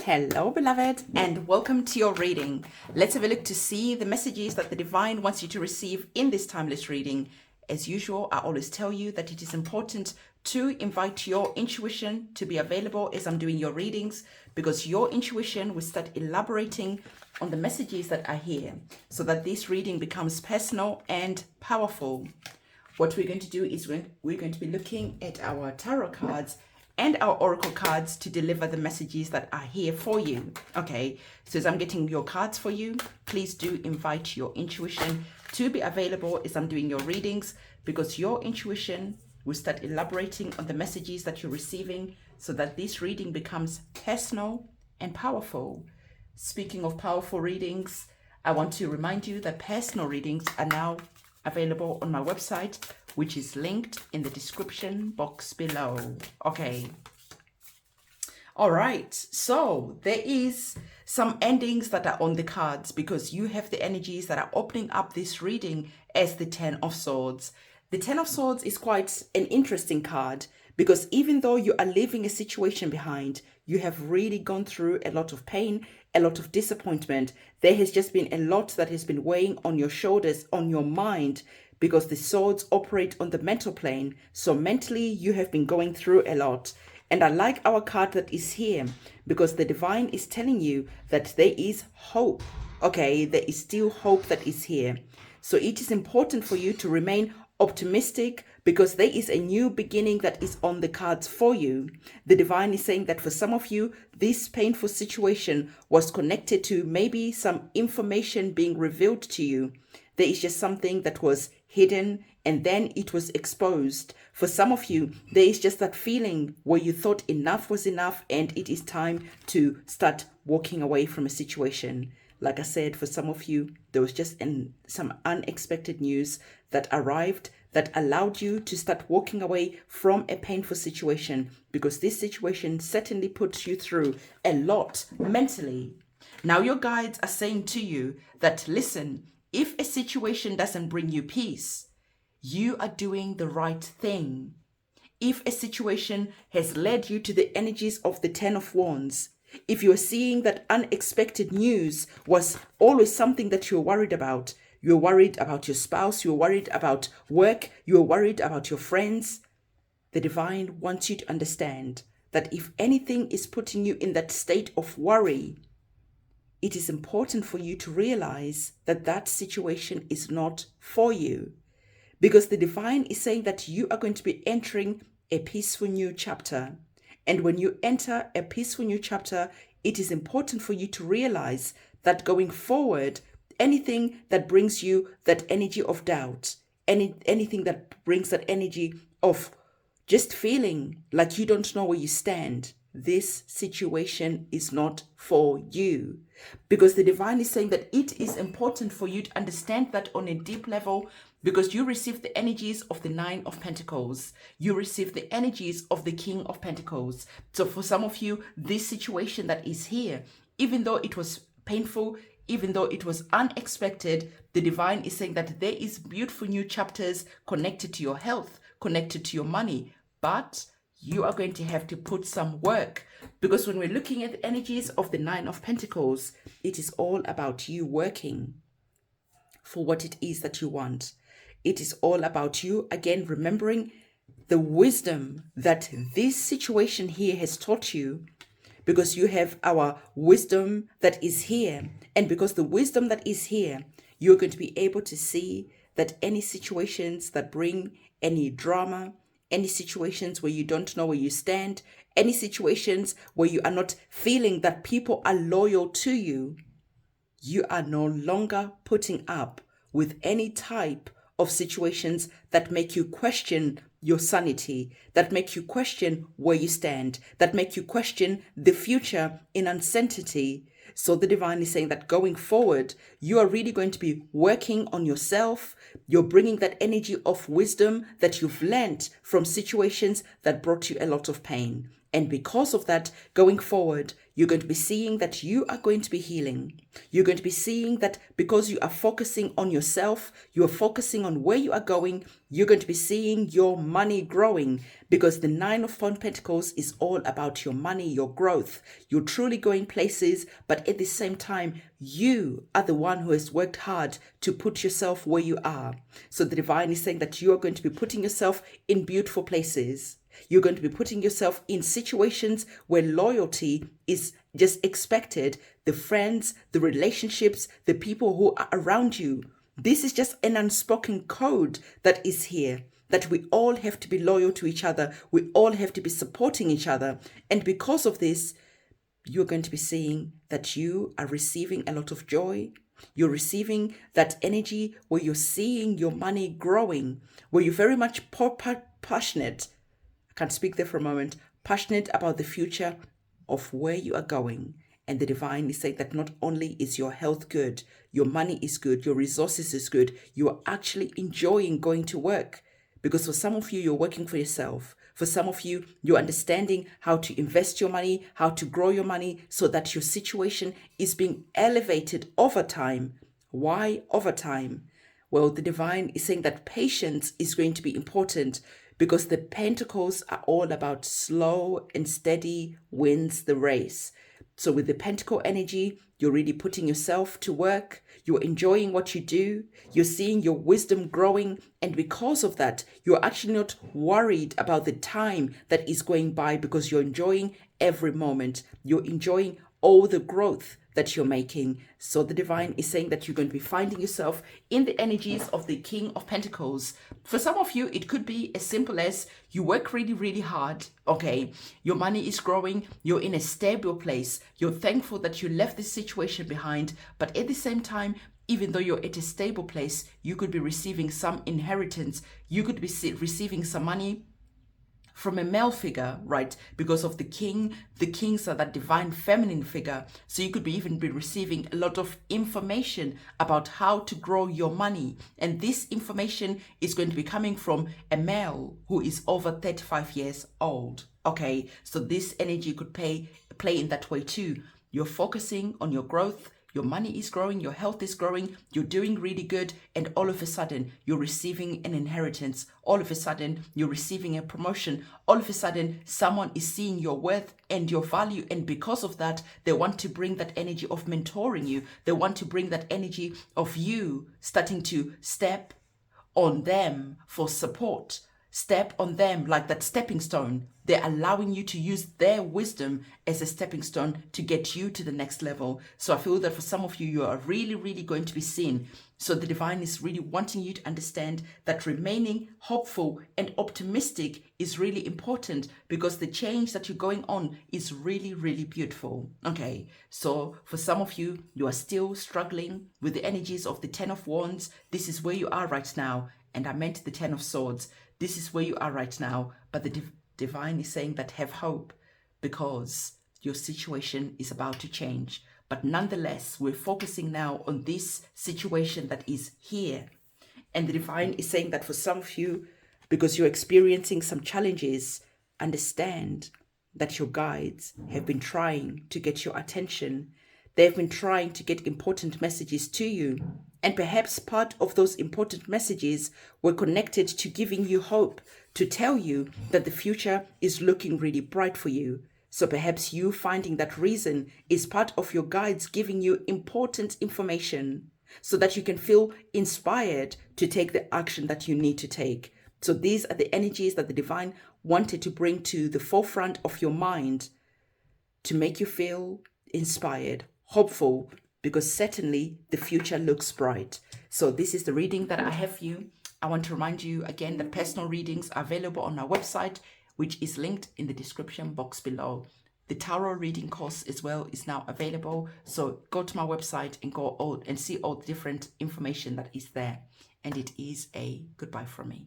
Hello, beloved, and welcome to your reading. Let's have a look to see the messages that the divine wants you to receive in this timeless reading. As usual, I always tell you that it is important to invite your intuition to be available as I'm doing your readings, because your intuition will start elaborating on the messages that are here so that this reading becomes personal and powerful. What we're going to do is we're going to be looking at our tarot cards and our oracle cards to deliver the messages that are here for you. Okay, so as I'm getting your cards for you, please do invite your intuition to be available as I'm doing your readings, because your intuition will start elaborating on the messages that you're receiving so that this reading becomes personal and powerful. Speaking of powerful readings, I want to remind you that personal readings are now available on my website, which is linked in the description box below. Okay. All right. So there is some endings that are on the cards because you have the energies that are opening up this reading as the Ten of Swords. The Ten of Swords is quite an interesting card because even though you are leaving a situation behind, you have really gone through a lot of pain, a lot of disappointment. There has just been a lot that has been weighing on your shoulders, on your mind, because the swords operate on the mental plane. So mentally, you have been going through a lot. And I like our card that is here because the divine is telling you that there is hope. Okay, there is still hope that is here. So it is important for you to remain optimistic because there is a new beginning that is on the cards for you. The divine is saying that for some of you, this painful situation was connected to maybe some information being revealed to you. There is just something that was hidden and then it was exposed. For some of you, there is just that feeling where you thought enough was enough and it is time to start walking away from a situation. Like I said, for some of you, there was just some unexpected news that arrived that allowed you to start walking away from a painful situation, because this situation certainly puts you through a lot mentally. Now your guides are saying to you that, listen, if a situation doesn't bring you peace, you are doing the right thing. If a situation has led you to the energies of the Ten of Wands, if you're seeing that unexpected news was always something that you're worried about your spouse, you're worried about work, you're worried about your friends, the divine wants you to understand that if anything is putting you in that state of worry, it is important for you to realize that that situation is not for you. Because the divine is saying that you are going to be entering a peaceful new chapter. And when you enter a peaceful new chapter, it is important for you to realize that going forward, anything that brings you that energy of doubt, anything that brings that energy of just feeling like you don't know where you stand, this situation is not for you. Because the divine is saying that it is important for you to understand that on a deep level, because you receive the energies of the Nine of Pentacles. You receive the energies of the King of Pentacles. So for some of you, this situation that is here, even though it was painful, even though it was unexpected, the divine is saying that there is beautiful new chapters connected to your health, connected to your money, but you are going to have to put some work, because when we're looking at the energies of the Nine of Pentacles, it is all about you working for what it is that you want. It is all about you, again, remembering the wisdom that this situation here has taught you, because you have our wisdom that is here. And because the wisdom that is here, you're going to be able to see that any situations that bring any drama, any situations where you don't know where you stand, any situations where you are not feeling that people are loyal to you, you are no longer putting up with any type of situations that make you question your sanity, that make you question where you stand, that make you question the future in uncertainty. So the divine is saying that going forward, you are really going to be working on yourself. You're bringing that energy of wisdom that you've learned from situations that brought you a lot of pain. And because of that, going forward, you're going to be seeing that you are going to be healing. You're going to be seeing that because you are focusing on yourself, you are focusing on where you are going, you're going to be seeing your money growing, because the Nine of Pentacles is all about your money, your growth. You're truly going places, but at the same time, you are the one who has worked hard to put yourself where you are. So the divine is saying that you are going to be putting yourself in beautiful places. You're going to be putting yourself in situations where loyalty is just expected. The friends, the relationships, the people who are around you. This is just an unspoken code that is here, that we all have to be loyal to each other. We all have to be supporting each other. And because of this, you're going to be seeing that you are receiving a lot of joy. You're receiving that energy where you're seeing your money growing, where you're very much passionate. I can't speak there for a moment. Passionate about the future of where you are going. And the divine is saying that not only is your health good, your money is good, your resources is good, you are actually enjoying going to work. Because for some of you, you're working for yourself. For some of you, you're understanding how to invest your money, how to grow your money so that your situation is being elevated over time. Why over time? Well, the divine is saying that patience is going to be important, because the pentacles are all about slow and steady wins the race. So with the pentacle energy, you're really putting yourself to work. You're enjoying what you do. You're seeing your wisdom growing. And because of that, you're actually not worried about the time that is going by, because you're enjoying every moment. You're enjoying all the growth that you're making. So the divine is saying that you're going to be finding yourself in the energies of the King of Pentacles. For some of you, it could be as simple as you work really, really hard. Okay, your money is growing. You're in a stable place. You're thankful that you left this situation behind. But at the same time, even though you're at a stable place, you could be receiving some inheritance. You could be receiving some money from a male figure, right? Because of the king. The kings are that divine feminine figure. So you could even be receiving a lot of information about how to grow your money. And this information is going to be coming from a male who is over 35 years old. Okay, so this energy could play in that way too. You're focusing on your growth. Your money is growing, your health is growing, you're doing really good, and all of a sudden, you're receiving an inheritance. All of a sudden, you're receiving a promotion. All of a sudden, someone is seeing your worth and your value, and because of that, they want to bring that energy of mentoring you. They want to bring that energy of you starting to step on them for support. Step on them like that stepping stone. They're allowing you to use their wisdom as a stepping stone to get you to the next level. So I feel that for some of you, you are really, really going to be seen. So the divine is really wanting you to understand that remaining hopeful and optimistic is really important, because the change that you're going on is really, really beautiful. Okay, so for some of you, you are still struggling with the energies of the Ten of Wands. This is where you are right now. And I meant the Ten of Swords. This is where you are right now. But the divine is saying that have hope, because your situation is about to change. But nonetheless, we're focusing now on this situation that is here. And the divine is saying that for some of you, because you're experiencing some challenges, understand that your guides have been trying to get your attention. They've been trying to get important messages to you. And perhaps part of those important messages were connected to giving you hope, to tell you that the future is looking really bright for you. So perhaps you finding that reason is part of your guides giving you important information so that you can feel inspired to take the action that you need to take. So these are the energies that the divine wanted to bring to the forefront of your mind to make you feel inspired, hopeful, because certainly the future looks bright. So this is the reading that I have for you. I want to remind you again that personal readings are available on our website, which is linked in the description box below. The tarot reading course as well is now available. So go to my website and see all the different information that is there. And it is a goodbye from me.